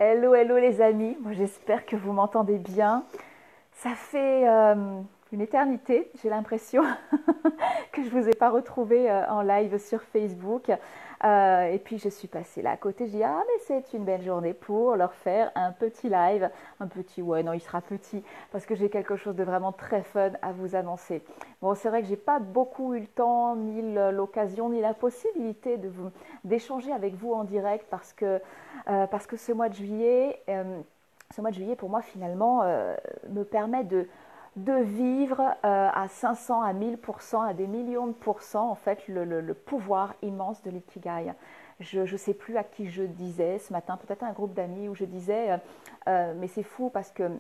Hello, hello les amis, moi j'espère que vous m'entendez bien. Ça fait une éternité, j'ai l'impression, que je ne vous ai pas retrouvé en live sur Facebook. Et puis je suis passée là à côté, je dis ah mais c'est une belle journée pour leur faire un petit live. Un petit, ouais non il sera petit, parce que j'ai quelque chose de vraiment très fun à vous annoncer. Bon c'est vrai que j'ai pas beaucoup eu le temps, ni l'occasion, ni la possibilité d'échanger avec vous en direct parce que ce mois de juillet, pour moi, finalement, me permet de vivre à 500, à 1000%, à des millions de pourcents, en fait, le pouvoir immense de l'ikigai. Je ne sais plus à qui je disais ce matin, peut-être à un groupe d'amis, où je disais, mais c'est fou parce que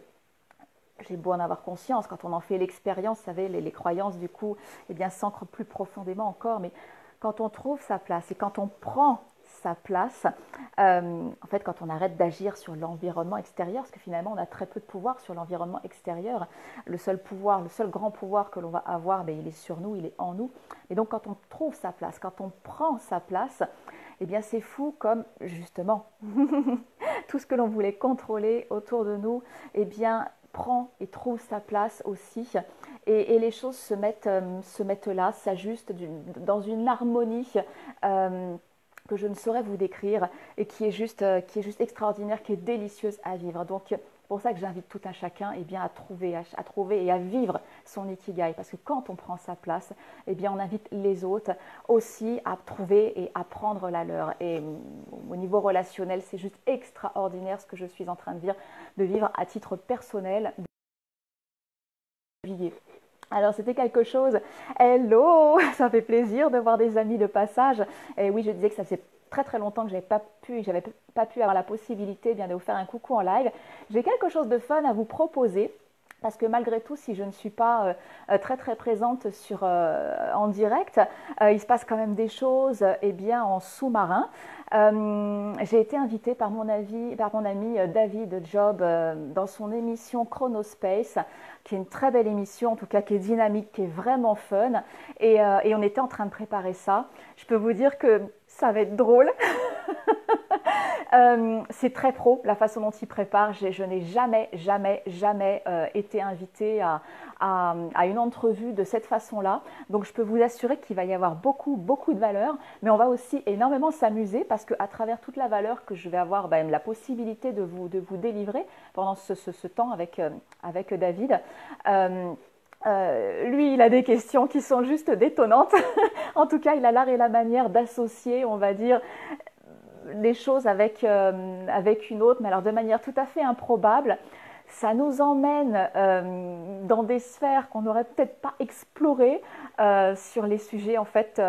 j'ai beau en avoir conscience, quand on en fait l'expérience, vous savez, les croyances, du coup, eh bien, s'ancrent plus profondément encore, mais quand on trouve sa place et quand on prend sa place, en fait, quand on arrête d'agir sur l'environnement extérieur, parce que finalement, on a très peu de pouvoir sur l'environnement extérieur, le seul pouvoir, le seul grand pouvoir que l'on va avoir, ben, il est sur nous, il est en nous, et donc quand on trouve sa place, quand on prend sa place, eh bien, c'est fou comme, justement, tout ce que l'on voulait contrôler autour de nous, eh bien, prend et trouve sa place aussi. Et les choses se mettent là, s'ajustent dans une harmonie que je ne saurais vous décrire et qui est juste extraordinaire, qui est délicieuse à vivre. Donc, c'est pour ça que j'invite tout un chacun eh bien, à trouver et à vivre son ikigai. Parce que quand on prend sa place, eh bien, on invite les autres aussi à trouver et à prendre la leur. Et au niveau relationnel, c'est juste extraordinaire ce que je suis en train de vivre à titre personnel. Alors c'était quelque chose, hello, ça fait plaisir de voir des amis de passage. Et oui, je disais que ça faisait très très longtemps que j'avais pas pu avoir la possibilité bien de vous faire un coucou en live. J'ai quelque chose de fun à vous proposer. Parce que malgré tout, si je ne suis pas très très présente en direct, il se passe quand même des choses eh bien, en sous-marin. J'ai été invitée par mon ami David Job dans son émission Chronospace, qui est une très belle émission, en tout cas qui est dynamique, qui est vraiment fun. Et on était en train de préparer ça. Je peux vous dire que ça va être drôle. C'est très pro la façon dont il prépare. Je n'ai jamais été invitée à une entrevue de cette façon-là. Donc je peux vous assurer qu'il va y avoir beaucoup de valeur, mais on va aussi énormément s'amuser parce qu'à travers toute la valeur que je vais avoir, ben, la possibilité de vous délivrer pendant ce temps avec David. Lui, il a des questions qui sont juste détonnantes. En tout cas, il a l'art et la manière d'associer, on va dire, les choses avec une autre, mais alors de manière tout à fait improbable. Ça nous emmène dans des sphères qu'on n'aurait peut-être pas explorées sur les sujets en fait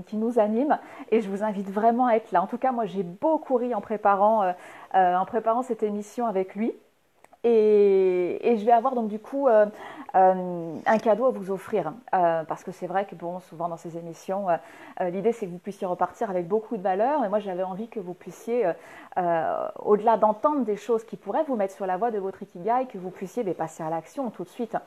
qui nous animent. Et je vous invite vraiment à être là. En tout cas, moi, j'ai beaucoup ri en préparant cette émission avec lui. Et je vais avoir donc du coup un cadeau à vous offrir parce que c'est vrai que bon, souvent dans ces émissions, l'idée c'est que vous puissiez repartir avec beaucoup de valeur. Et moi j'avais envie que vous puissiez, au-delà d'entendre des choses qui pourraient vous mettre sur la voie de votre ikigai, que vous puissiez passer à l'action tout de suite.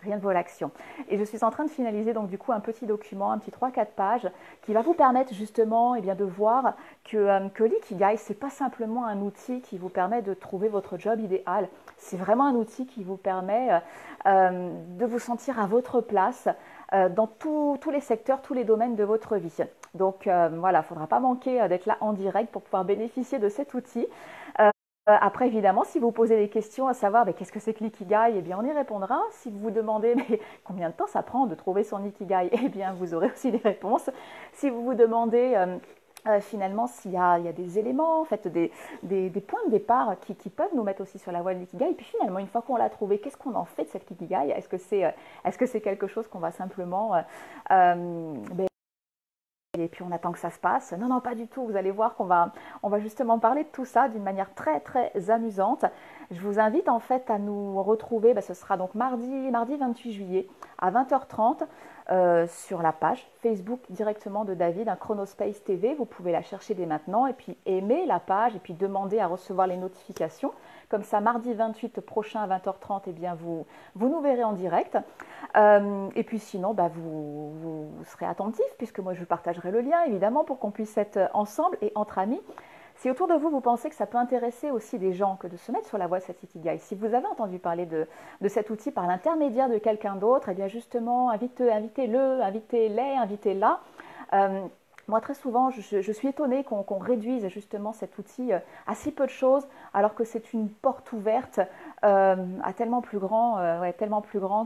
Rien de vaut l'action. Et je suis en train de finaliser donc du coup un petit document, un petit 3-4 pages, qui va vous permettre justement eh bien, de voir que l'ikigai, ce n'est pas simplement un outil qui vous permet de trouver votre job idéal, c'est vraiment un outil qui vous permet de vous sentir à votre place dans tous les secteurs, tous les domaines de votre vie. Donc voilà, il ne faudra pas manquer d'être là en direct pour pouvoir bénéficier de cet outil. Après, évidemment, si vous posez des questions à savoir mais qu'est-ce que c'est que l'ikigai, eh bien, on y répondra. Si vous vous demandez mais combien de temps ça prend de trouver son ikigai, eh bien, vous aurez aussi des réponses. Si vous vous demandez finalement s'il y a des éléments, en fait, des points de départ qui peuvent nous mettre aussi sur la voie de l'ikigai, et puis finalement, une fois qu'on l'a trouvé, qu'est-ce qu'on en fait de cette ikigai? Est-ce que c'est quelque chose qu'on va simplement et puis on attend que ça se passe? Non, non, pas du tout. Vous allez voir on va justement parler de tout ça d'une manière très, très amusante. Je vous invite en fait à nous retrouver, ce sera donc mardi 28 juillet à 20h30 sur la page Facebook directement de David, un Chronospace TV. Vous pouvez la chercher dès maintenant et puis aimer la page et puis demander à recevoir les notifications. Comme ça, mardi 28 prochain à 20h30, eh bien, vous nous verrez en direct. Et puis sinon, vous serez attentifs puisque moi, je partagerai le lien, évidemment, pour qu'on puisse être ensemble et entre amis. Si autour de vous, vous pensez que ça peut intéresser aussi des gens que de se mettre sur la voie de cet Ikigai, si vous avez entendu parler de cet outil par l'intermédiaire de quelqu'un d'autre, eh bien justement, invitez-le, invitez-les, invitez-la. Moi, très souvent, je suis étonnée qu'on réduise justement cet outil à si peu de choses, alors que c'est une porte ouverte à tellement plus grand,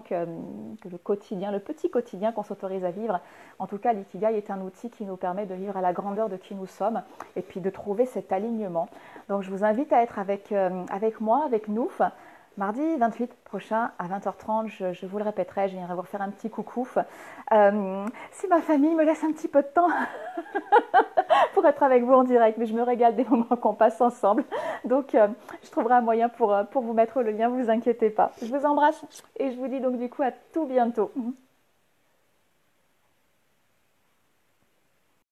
que le quotidien, le petit quotidien qu'on s'autorise à vivre. En tout cas, l'ikigai est un outil qui nous permet de vivre à la grandeur de qui nous sommes et puis de trouver cet alignement. Donc, je vous invite à être avec moi, avec nous. Mardi 28 prochain à 20h30, je vous le répéterai, je viendrai vous faire un petit coucou. Si ma famille me laisse un petit peu de temps pour être avec vous en direct, mais je me régale des moments qu'on passe ensemble. Donc, je trouverai un moyen pour vous mettre le lien, ne vous inquiétez pas. Je vous embrasse et je vous dis donc du coup à tout bientôt.